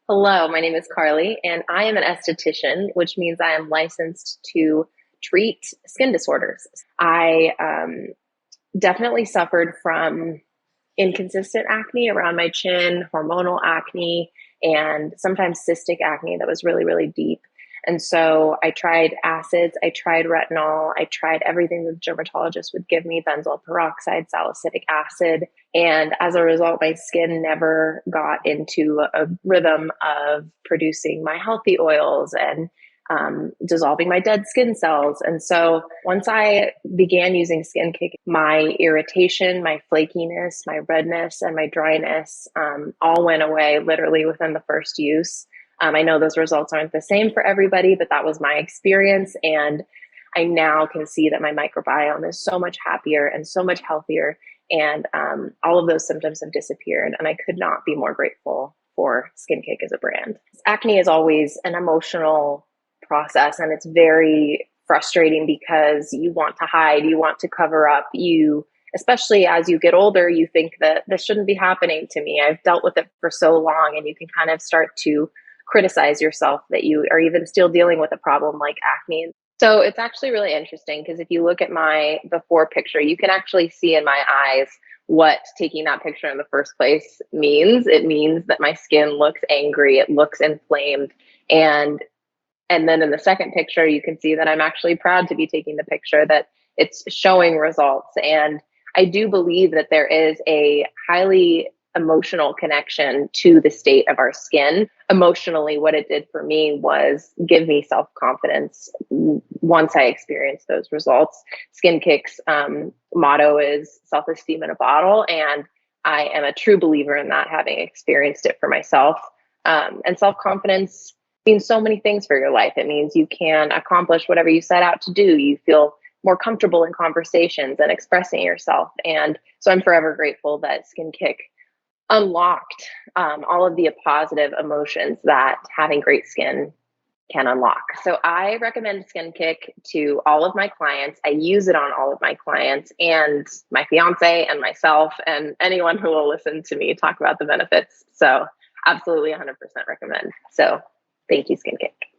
Hello, my name is Carly, and I am an esthetician, which means I am licensed to treat skin disorders. I definitely suffered from inconsistent acne around my chin, hormonal acne, and sometimes cystic acne that was really, really deep. And so I tried acids, I tried retinol, I tried everything that the dermatologist would give me, benzoyl peroxide, salicylic acid. And as a result, my skin never got into a rhythm of producing my healthy oils and dissolving my dead skin cells. And so once I began using SkinKick, my irritation, my flakiness, my redness, and my dryness all went away literally within the first use. I know those results aren't the same for everybody, but that was my experience. And I now can see that my microbiome is so much happier and so much healthier. And all of those symptoms have disappeared. And I could not be more grateful for SkinKick as a brand. Acne is always an emotional process, and it's very frustrating because you want to hide, you want to cover up, you especially as you get older, you think that this shouldn't be happening to me. I've dealt with it for so long, and you can kind of start to criticize yourself that you are even still dealing with a problem like acne. So it's actually really interesting because if you look at my before picture, you can actually see in my eyes what taking that picture in the first place means. It means that my skin looks angry, it looks inflamed, and then in the second picture, you can see that I'm actually proud to be taking the picture, that it's showing results. And I do believe that there is a highly emotional connection to the state of our skin. Emotionally, what it did for me was give me self confidence once I experienced those results. SkinKick's motto is self esteem in a bottle. And I am a true believer in that, having experienced it for myself. And self confidence means so many things for your life. It means you can accomplish whatever you set out to do. You feel more comfortable in conversations and expressing yourself. And so I'm forever grateful that SkinKick unlocked all of the positive emotions that having great skin can unlock. So I recommend SkinKick to all of my clients. I use it on all of my clients and my fiance and myself and anyone who will listen to me talk about the benefits. So absolutely 100% recommend. So thank you, SkinKick.